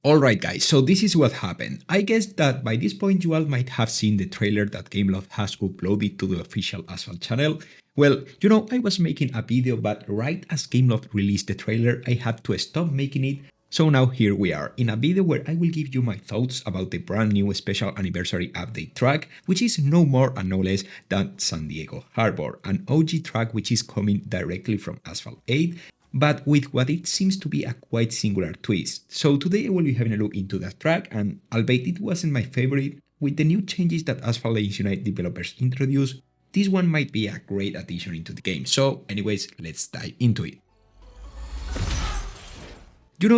Alright guys, so this is what happened. I guess that by this point you all might have seen the trailer that Gameloft has uploaded to the official Asphalt channel. Well, I was making a video, but right as Gameloft released the trailer, I had to stop making it. So now here we are, in a video where I will give you my thoughts about the brand new special anniversary update track, which is no more and no less than San Diego Harbor, an OG track which is coming directly from Asphalt 8, but with what it seems to be a quite singular twist. So today I will be having a look into that track, and albeit it wasn't my favorite, with the new changes that Asphalt Legends Unite developers introduced, this one might be a great addition into the game. So anyways, let's dive into it.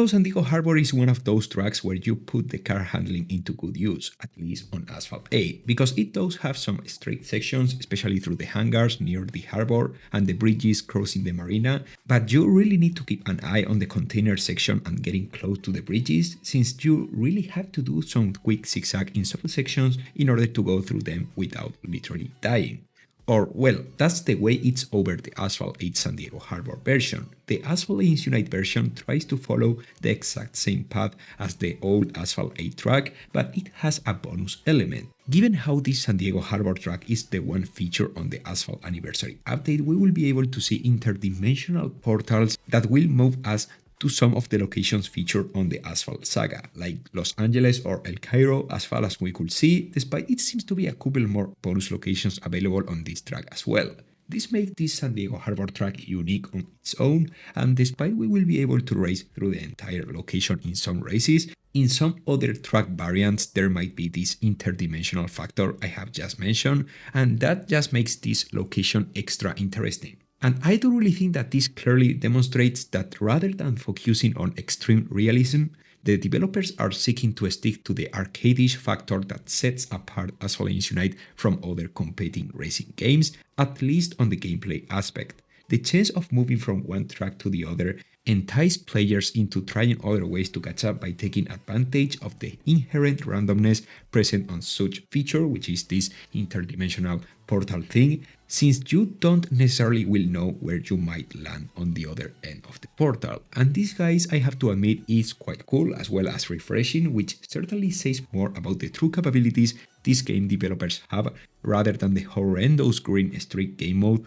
San Diego Harbor is one of those tracks where you put the car handling into good use, at least on Asphalt 8, because it does have some straight sections, especially through the hangars near the harbor and the bridges crossing the marina, but you really need to keep an eye on the container section and getting close to the bridges, since you really have to do some quick zigzag in some sections in order to go through them without literally dying. Or, well, that's the way it's over the Asphalt 8 San Diego Harbor version. The Asphalt Legends Unite version tries to follow the exact same path as the old Asphalt 8 track, but it has a bonus element. Given how this San Diego Harbor track is the one feature on the Asphalt Anniversary update, we will be able to see interdimensional portals that will move us to some of the locations featured on the Asphalt saga, like Los Angeles or El Cairo, as far as we could see, despite it seems to be a couple more bonus locations available on this track as well. This makes this San Diego Harbor track unique on its own, and despite we will be able to race through the entire location in some races, in some other track variants there might be this interdimensional factor I have just mentioned, and that just makes this location extra interesting. And I do really think that this clearly demonstrates that rather than focusing on extreme realism, the developers are seeking to stick to the arcadish factor that sets apart Asphalt Legends Unite from other competing racing games, at least on the gameplay aspect. The chance of moving from one track to the other entice players into trying other ways to catch up by taking advantage of the inherent randomness present on such feature, which is this interdimensional portal thing, since you don't necessarily will know where you might land on the other end of the portal. And this, guys, I have to admit, is quite cool as well as refreshing, which certainly says more about the true capabilities these game developers have rather than the horrendous green streak game mode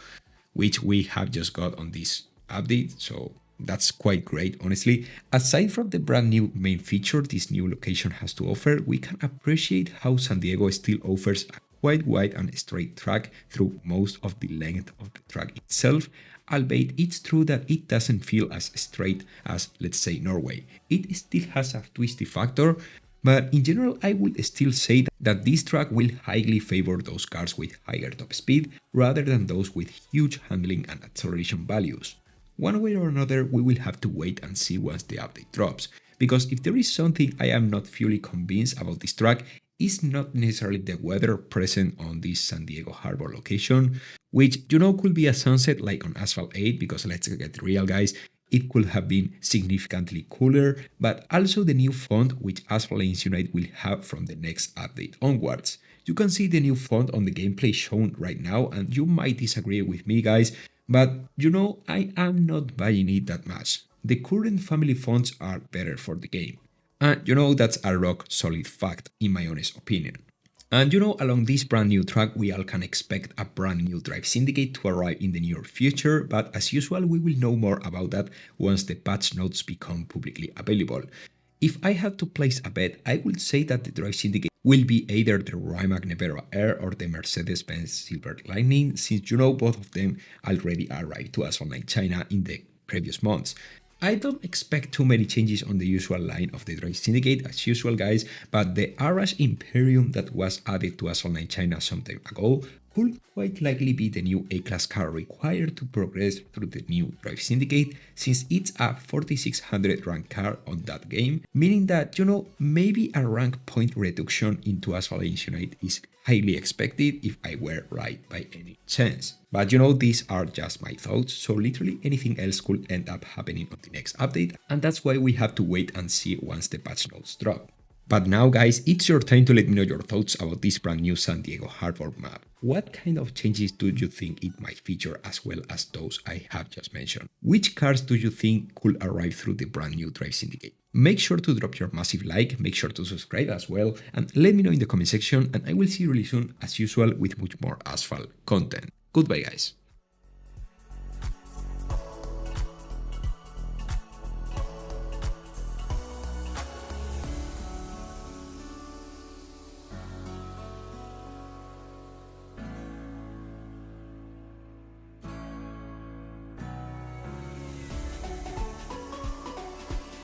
which we have just got on this update. So that's quite great, honestly. Aside from the brand new main feature this new location has to offer, we can appreciate how San Diego still offers a quite wide and straight track through most of the length of the track itself, albeit it's true that it doesn't feel as straight as, let's say, Norway. It still has a twisty factor, but in general I would still say that this track will highly favor those cars with higher top speed rather than those with huge handling and acceleration values. One way or another, we will have to wait and see once the update drops, because if there is something I am not fully convinced about this track, it's not necessarily the weather present on this San Diego Harbor location, which could be a sunset like on Asphalt 8, because let's get real, guys, it could have been significantly cooler, but also the new font which Asphalt Legends Unite will have from the next update onwards. You can see the new font on the gameplay shown right now, and you might disagree with me, guys, but I am not buying it that much. The current family fonts are better for the game. And that's a rock solid fact in my honest opinion. And along this brand new track, we all can expect a brand new Drive Syndicate to arrive in the near future, but as usual, we will know more about that once the patch notes become publicly available. If I had to place a bet, I would say that the Drive Syndicate will be either the Rimac Nevera Air or the Mercedes-Benz Silver Lightning, since both of them already arrived to us online China in the previous months. I don't expect too many changes on the usual line of the Drive Syndicate as usual, guys, but the Arash Imperium that was added to us online China some time ago could quite likely be the new A-Class car required to progress through the new Drive Syndicate, since it's a 4600 rank car on that game, meaning that, maybe a rank point reduction into Asphalt Legends Unite is highly expected if I were right by any chance. But these are just my thoughts, so literally anything else could end up happening on the next update, and that's why we have to wait and see once the patch notes drop. But now, guys, it's your time to let me know your thoughts about this brand new San Diego Harbor map. What kind of changes do you think it might feature as well as those I have just mentioned? Which cars do you think could arrive through the brand new Drive Syndicate? Make sure to drop your massive like, make sure to subscribe as well, and let me know in the comment section, and I will see you really soon as usual with much more Asphalt content. Goodbye guys.